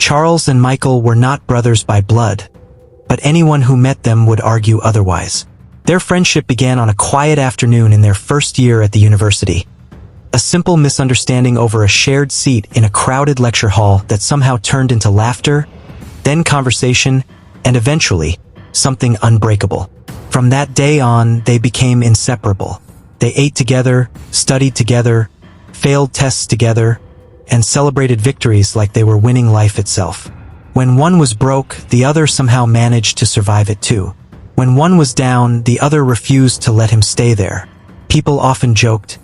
Charles and Michael were not brothers by blood, but anyone who met them would argue otherwise. Their friendship began on a quiet afternoon in their first year at the university. A simple misunderstanding over a shared seat in a crowded lecture hall that somehow turned into laughter, then conversation, and eventually, something unbreakable. From that day on, they became inseparable. They ate together, studied together, failed tests together, and celebrated victories like they were winning life itself. When one was broke, the other somehow managed to survive it too. When one was down, the other refused to let him stay there. People often joked,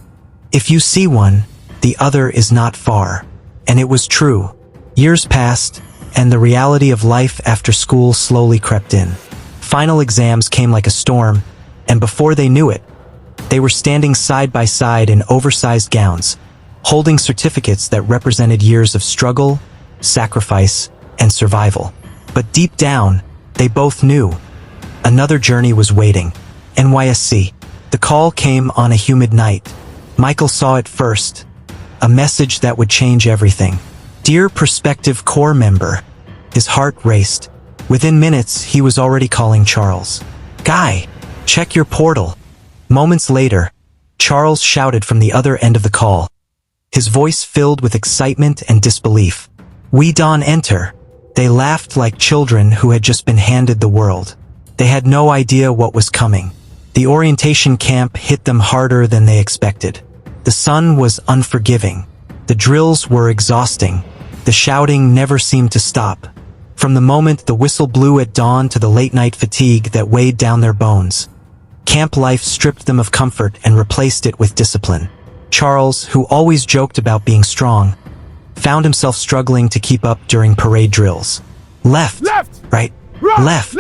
"If you see one, the other is not far." And it was true. Years passed, and the reality of life after school slowly crept in. Final exams came like a storm, and before they knew it, they were standing side by side in oversized gowns, holding certificates that represented years of struggle, sacrifice, and survival. But deep down, they both knew another journey was waiting. NYSC. The call came on a humid night. Michael saw it first, a message that would change everything. "Dear prospective Corps member." His heart raced. Within minutes, he was already calling Charles. "Guy, check your portal." Moments later, Charles shouted from the other end of the call, his voice filled with excitement and disbelief. "We don enter." They laughed like children who had just been handed the world. They had no idea what was coming. The orientation camp hit them harder than they expected. The sun was unforgiving. The drills were exhausting. The shouting never seemed to stop. From the moment the whistle blew at dawn to the late-night fatigue that weighed down their bones, camp life stripped them of comfort and replaced it with discipline. Charles, who always joked about being strong, found himself struggling to keep up during parade drills. Left, right, left.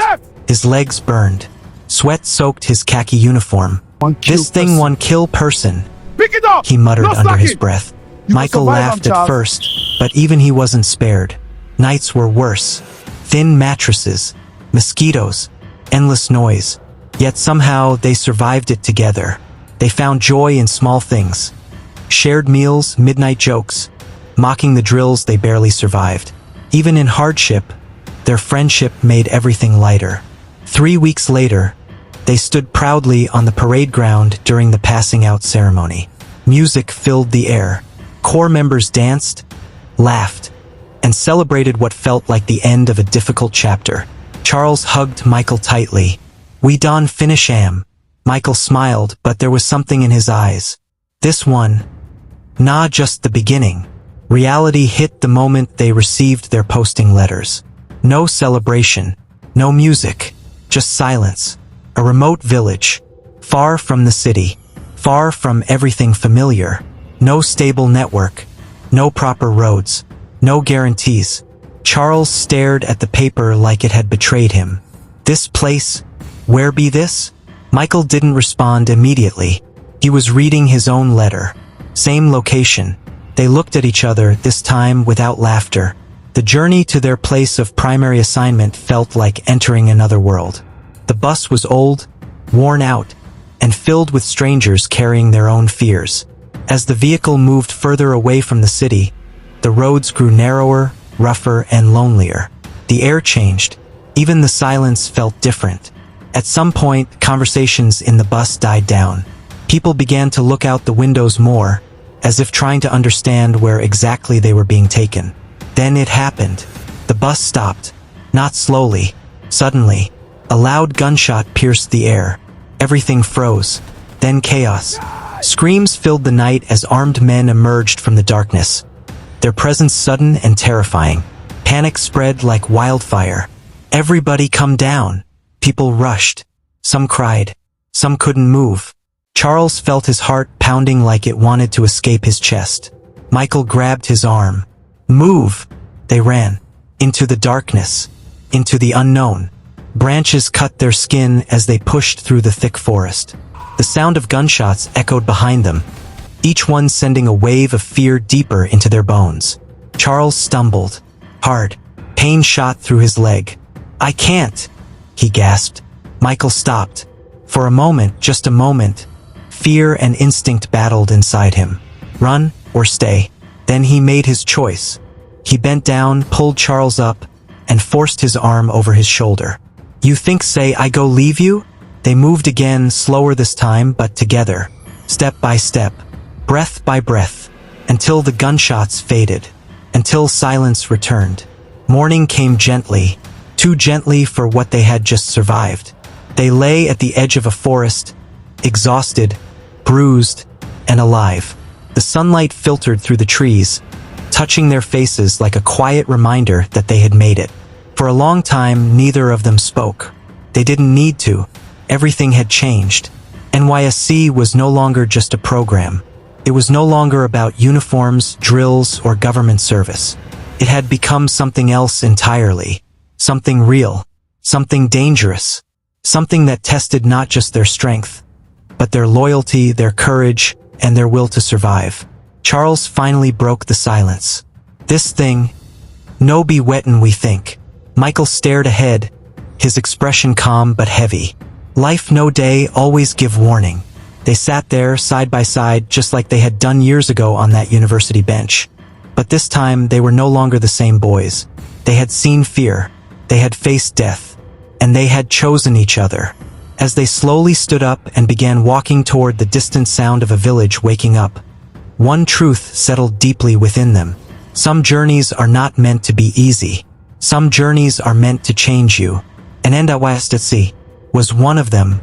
His legs burned. Sweat soaked his khaki uniform. "This thing one kill person," Pick it up! he muttered No under his slacking! breath. You will Michael survive, laughed at Charles. first, but even he wasn't spared. Nights were worse. Thin mattresses, mosquitoes, endless noise. Yet somehow they survived it together. They found joy in small things. Shared meals, midnight jokes, mocking the drills they barely survived. Even in hardship, their friendship made everything lighter. 3 weeks later, they stood proudly on the parade ground during the passing out ceremony. Music filled the air. Corps members danced, laughed, and celebrated what felt like the end of a difficult chapter. Charles hugged Michael tightly. "We done finish am." Michael smiled, but there was something in his eyes. This one, nah, just the beginning. Reality hit the moment they received their posting letters. No celebration, no music, just silence. A remote village, far from the city, far from everything familiar. No stable network, no proper roads, no guarantees. Charles stared at the paper like it had betrayed him. "This place, where be this?" Michael didn't respond immediately. He was reading his own letter. Same location. They looked at each other, this time without laughter. The journey to their place of primary assignment felt like entering another world. The bus was old, worn out, and filled with strangers carrying their own fears. As the vehicle moved further away from the city, the roads grew narrower, rougher, and lonelier. The air changed. Even the silence felt different. At some point, conversations in the bus died down. People began to look out the windows more, as if trying to understand where exactly they were being taken. Then it happened. The bus stopped. Not slowly. Suddenly, a loud gunshot pierced the air. Everything froze. Then chaos. Screams filled the night as armed men emerged from the darkness. Their presence sudden and terrifying. Panic spread like wildfire. "Everybody come down." People rushed. Some cried. Some couldn't move. Charles felt his heart pounding like it wanted to escape his chest. Michael grabbed his arm. "Move!" They ran. Into the darkness. Into the unknown. Branches cut their skin as they pushed through the thick forest. The sound of gunshots echoed behind them, each one sending a wave of fear deeper into their bones. Charles stumbled. Hard. Pain shot through his leg. "I can't," he gasped. Michael stopped. For a moment, just a moment, fear and instinct battled inside him. Run or stay. Then he made his choice. He bent down, pulled Charles up, and forced his arm over his shoulder. "You think say I go leave you?" They moved again, slower this time, but together, step by step, breath by breath, until the gunshots faded, until silence returned. Morning came gently, too gently for what they had just survived. They lay at the edge of a forest, exhausted, bruised, and alive. The sunlight filtered through the trees, touching their faces like a quiet reminder that they had made it. For a long time, neither of them spoke. They didn't need to. Everything had changed. NYSC was no longer just a program. It was no longer about uniforms, drills, or government service. It had become something else entirely. Something real. Something dangerous. Something that tested not just their strength, but their loyalty, their courage, and their will to survive. Charles finally broke the silence. "This thing, no be wettin' we think." Michael stared ahead, his expression calm but heavy. Life no day always give warning. They sat there side by side just like they had done years ago on that university bench. But this time they were no longer the same boys. They had seen fear, they had faced death, and they had chosen each other. As they slowly stood up and began walking toward the distant sound of a village waking up, one truth settled deeply within them. Some journeys are not meant to be easy. Some journeys are meant to change you. And NYSC was one of them.